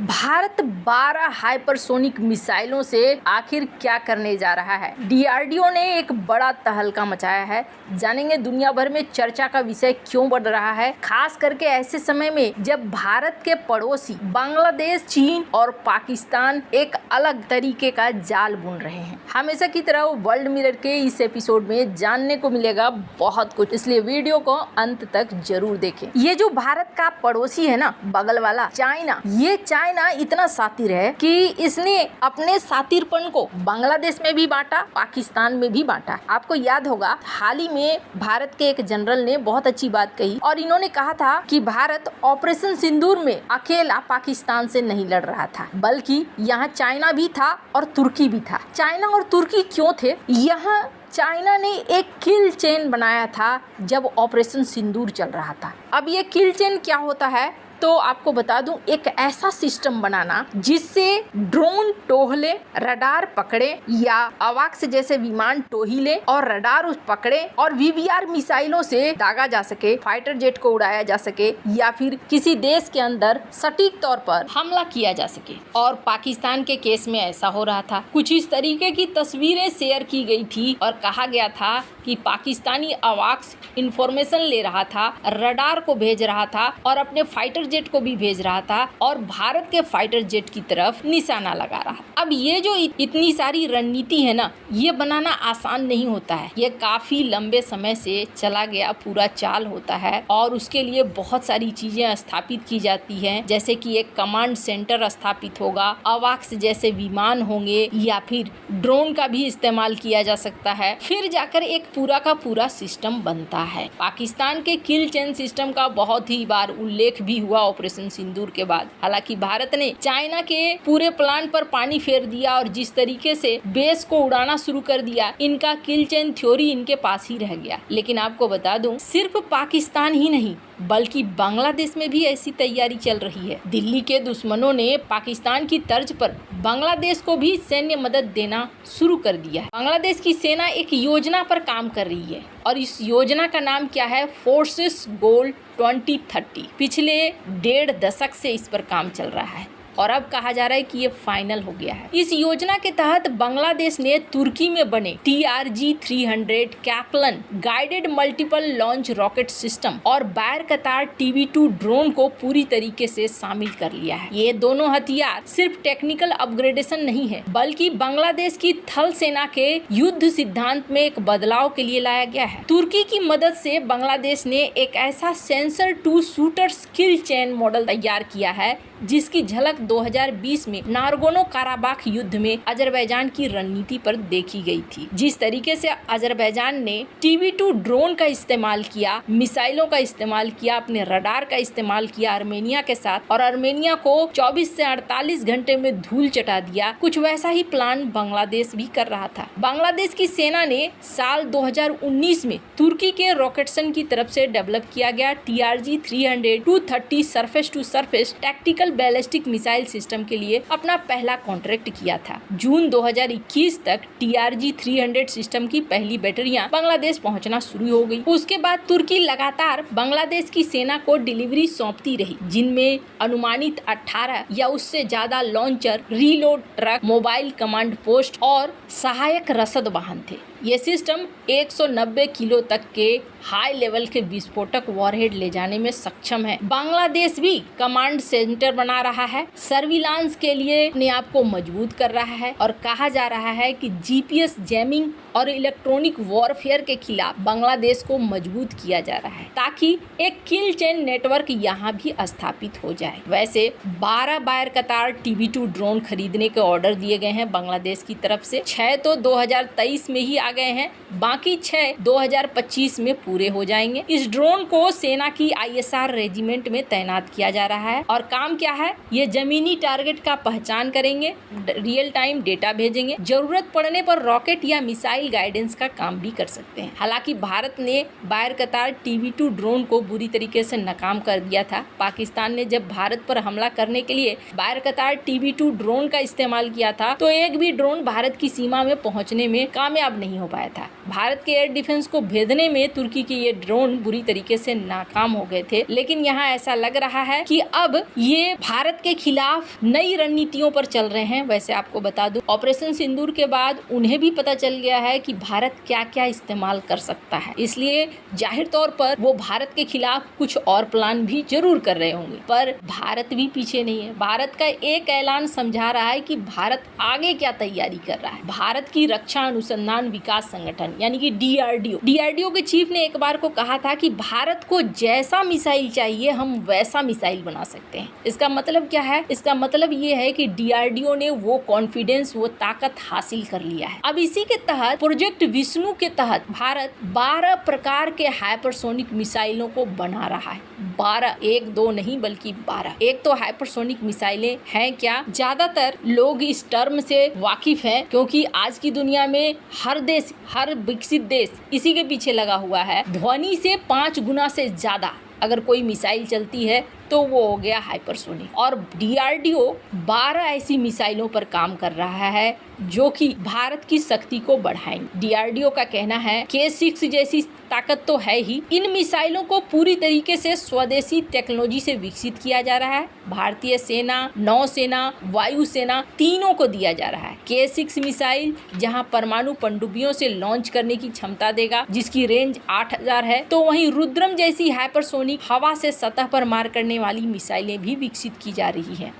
Bharat 12 hypersonic मिसाइलों से आखिर क्या करने जा रहा है। डीआरडीओ ने एक बड़ा तहलका मचाया है। जानेंगे दुनिया भर में चर्चा का विषय क्यों बढ़ रहा है, खास करके ऐसे समय में जब भारत के पड़ोसी बांग्लादेश, चीन और पाकिस्तान एक अलग तरीके का जाल बुन रहे हैं। हमेशा की तरह वर्ल्ड मिरर के इस एपिसोड में जानने को मिलेगा बहुत कुछ, इसलिए वीडियो को अंत तक जरूर देखें। ये जो भारत का पड़ोसी है ना, बगल वाला चाइना, ये चाइना इतना शातिर है कि इसने अपने शातिरपन को बांग्लादेश में भी बांटा, पाकिस्तान में भी बांटा। आपको याद होगा हाल ही में भारत के एक जनरल ने बहुत अच्छी बात कही और इन्होंने कहा था कि भारत ऑपरेशन सिंदूर में अकेला पाकिस्तान से नहीं लड़ रहा था, बल्कि यहाँ चाइना भी था और तुर्की भी था। चाइना और तुर्की क्यों थे? यहाँ चाइना ने एक किल चेन बनाया था जब ऑपरेशन सिंदूर चल रहा था। अब ये किल चेन क्या होता है तो आपको बता दूं, एक ऐसा सिस्टम बनाना जिससे ड्रोन टोहले, रडार पकड़े या अवाक्स जैसे विमान टोहिले और रडार उस पकड़े और वीवीआर मिसाइलों से दागा जा सके, फाइटर जेट को उड़ाया जा सके या फिर किसी देश के अंदर सटीक तौर पर हमला किया जा सके। और पाकिस्तान के केस में ऐसा हो रहा था। कुछ इस तरीके की तस्वीरें शेयर की गई थी और कहा गया था कि पाकिस्तानी अवाक्स इंफॉर्मेशन ले रहा था, रडार को भेज रहा था और अपने फाइटर जेट को भी भेज रहा था और भारत के फाइटर जेट की तरफ निशाना लगा रहा था। अब ये जो इतनी सारी रणनीति है ना, ये बनाना आसान नहीं होता है। ये काफी लंबे समय से चला गया पूरा चाल होता है और उसके लिए बहुत सारी चीजें स्थापित की जाती हैं, जैसे कि एक कमांड सेंटर स्थापित होगा, अवाक्स जैसे विमान होंगे या फिर ड्रोन का भी इस्तेमाल किया जा सकता है, फिर जाकर एक पूरा का पूरा सिस्टम बनता है। पाकिस्तान के किल चेन सिस्टम का बहुत ही बार उल्लेख भी हुआ ऑपरेशन सिंदूर के बाद। हालांकि भारत ने चाइना के पूरे प्लान पर पानी फेर दिया और जिस तरीके से बेस को उड़ाना शुरू कर दिया, इनका किल चेन थ्योरी इनके पास ही रह गया। लेकिन आपको बता दूं, सिर्फ पाकिस्तान ही नहीं बल्कि बांग्लादेश में भी ऐसी तैयारी चल रही है। दिल्ली के दुश्मनों ने पाकिस्तान की तर्ज पर बांग्लादेश को भी सैन्य मदद देना शुरू कर दिया है। बांग्लादेश की सेना एक योजना पर काम कर रही है और इस योजना का नाम क्या है? फोर्सेस गोल 2030। पिछले 1.5 दशक से इस पर काम चल रहा है और अब कहा जा रहा है कि ये फाइनल हो गया है। इस योजना के तहत बांग्लादेश ने तुर्की में बने TRG-300 Kaplan guided multiple launch rocket system और बायर-कतार TB2 ड्रोन को पूरी तरीके से शामिल कर लिया है। ये दोनों हथियार सिर्फ टेक्निकल अपग्रेडेशन नहीं है, बल्कि बांग्लादेश की थल सेना के युद्ध सिद्धांत में एक बदलाव के लिए लाया गया है। तुर्की की मदद से बांग्लादेश ने एक ऐसा sensor to shooter skill chain model तैयार किया है जिसकी झलक 2020 में नारगोनो काराबाख युद्ध में अजरबैजान की रणनीति पर देखी गई थी। जिस तरीके से अजरबैजान ने TB2 ड्रोन का इस्तेमाल किया, मिसाइलों का इस्तेमाल किया, अपने रडार का इस्तेमाल किया आर्मेनिया के साथ और आर्मेनिया को 24 से 48 घंटे में धूल चटा दिया, कुछ वैसा ही प्लान बांग्लादेश भी कर रहा था। बांग्लादेश की सेना ने साल 2019 में तुर्की के रॉकेटसन की तरफ से डेवलप किया गया TRG-300-230 surface to surface tactical ballistic missile system के लिए अपना पहला कॉन्ट्रैक्ट किया था। जून 2021 तक TRG-300 सिस्टम की पहली बैटरियां बांग्लादेश पहुंचना शुरू हो गई। उसके बाद तुर्की लगातार बांग्लादेश की सेना को डिलीवरी सौंपती रही, जिनमें अनुमानित 18 या उससे ज्यादा launcher, reload truck, mobile command post और सहायक रसद वाहन थे। ये सिस्टम 190 किलो तक के हाई लेवल के विस्फोटक वॉरहेड ले जाने में सक्षम है। बांग्लादेश भी कमांड सेंटर बना रहा है, सर्विलांस के लिए अपने आप को मजबूत कर रहा है और कहा जा रहा है कि GPS जैमिंग और इलेक्ट्रॉनिक वॉरफेयर के खिलाफ बांग्लादेश को मजबूत किया जा रहा है ताकि एक किल चेन नेटवर्क यहाँ भी स्थापित हो जाए। वैसे 12 बायर-कतार TB2 ड्रोन खरीदने के ऑर्डर दिए गए हैं बांग्लादेश की तरफ से। 6 तो 2023 में ही आ गए हैं, बाकी 6 2025 में पूरे हो जाएंगे। इस ड्रोन को सेना की ISR रेजिमेंट में तैनात किया जा रहा है और काम क्या है? ये जमीनी टारगेट का पहचान करेंगे, रियल टाइम डेटा भेजेंगे, जरूरत पड़ने पर रॉकेट या मिसाइल गाइडेंस का काम भी कर सकते हैं। हालांकि भारत ने बायर-कतार TB2 ड्रोन को बुरी तरीके से नाकाम कर दिया था। पाकिस्तान ने जब भारत पर हमला करने के लिए बायर-कतार TB2 ड्रोन का इस्तेमाल किया था तो एक भी ड्रोन भारत की सीमा में पहुंचने में कामयाब नहीं हो पाया था। भारत के एयर डिफेंस को भेदने में तुर्की के ये ड्रोन बुरी तरीके से नाकाम हो गए थे, लेकिन यहाँ ऐसा लग रहा है कि अब ये भारत के खिलाफ नई रणनीतियों पर चल रहे हैं। वैसे आपको बता दूं, ऑपरेशन सिंदूर के बाद उन्हें भी पता चल गया है कि भारत क्या क्या इस्तेमाल कर सकता है, इसलिए जाहिर तौर पर वो भारत के खिलाफ कुछ और प्लान भी जरूर कर रहे होंगे। पर भारत भी पीछे नहीं है। भारत का एक ऐलान समझा रहा है कि भारत आगे क्या तैयारी कर रहा है। भारत की रक्षा अनुसंधान विकास संगठन यानी कि डीआरडीओ के चीफ ने एक बार को कहा था कि भारत को जैसा मिसाइल चाहिए हम वैसा मिसाइल बना सकते हैं। इसका मतलब क्या है? इसका मतलब ये है कि डीआरडीओ ने वो कॉन्फिडेंस, वो ताकत हासिल कर लिया है। अब इसी के तहत प्रोजेक्ट विष्णु के तहत भारत 12 प्रकार के हाइपरसोनिक मिसाइलों को बना रहा है। 12, 1 2 नहीं बल्कि 12। एक तो हाइपरसोनिक मिसाइलें हैं क्या? ज्यादातर लोग इस टर्म से वाकिफ हैं, क्योंकि आज की दुनिया में हर देश, हर विकसित देश इसी के पीछे लगा हुआ है। ध्वनि से 5 गुना से ज्यादा अगर कोई मिसाइल चलती है तो वो हो गया हाइपरसोनिक। और डीआरडीओ 12 ऐसी मिसाइलों पर काम कर रहा है जो कि भारत की शक्ति को बढ़ाएंगे। डीआरडीओ का कहना है K6 जैसी ताकत तो है ही, इन मिसाइलों को पूरी तरीके से स्वदेशी टेक्नोलॉजी से विकसित किया जा रहा है। भारतीय सेना, नौसेना, वायुसेना तीनों को दिया जा रहा है। K6 मिसाइल जहां परमाणु पनडुब्बियों से लॉन्च करने की क्षमता देगा, जिसकी रेंज 8000 है, तो वहीं रुद्रम जैसी हाइपरसोनिक हवा से सतह पर मार करने वाली मिसाइलें भी विकसित की जा रही हैं।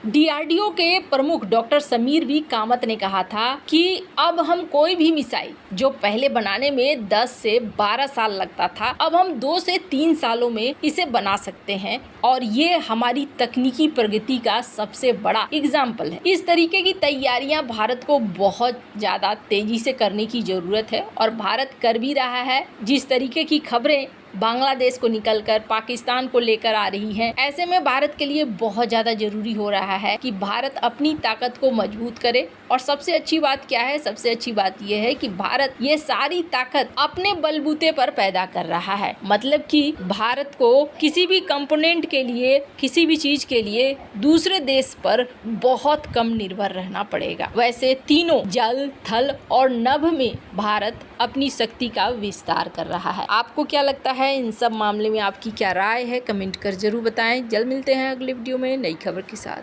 डीआरडीओ के प्रमुख डॉक्टर समीर वी कामत ने कहा था कि अब हम कोई भी मिसाइल जो पहले बनाने में 10 से 12 साल लगता था, अब हम 2 से 3 सालों में इसे बना सकते हैं, और ये हमारी तकनीकी प्रगति का सबसे बड़ा एग्जाम्पल है। इस तरीके की तैयारियां भारत को बहुत ज्यादा तेजी से करने की जरूरत है, और भारत कर भी रहा है। जिस तरीके की खबरें बांग्लादेश को निकलकर पाकिस्तान को लेकर आ रही हैं, ऐसे में भारत के लिए बहुत ज़्यादा जरूरी हो रहा है कि भारत अपनी ताकत को मजबूत करे। और सबसे अच्छी बात क्या है? सबसे अच्छी बात यह है कि भारत ये सारी ताकत अपने बलबूते पर पैदा कर रहा है। मतलब कि भारत को किसी भी कंपोनेंट के लिए, किसी भी चीज के लिए दूसरे देश पर बहुत कम निर्भर रहना पड़ेगा। वैसे तीनों जल, थल और नभ में भारत अपनी शक्ति का विस्तार कर रहा है। आपको क्या लगता है? इन सब मामले में आपकी क्या राय है? कमेंट कर जरूर बताएं। जल्द मिलते हैं अगले वीडियो में नई खबर के साथ।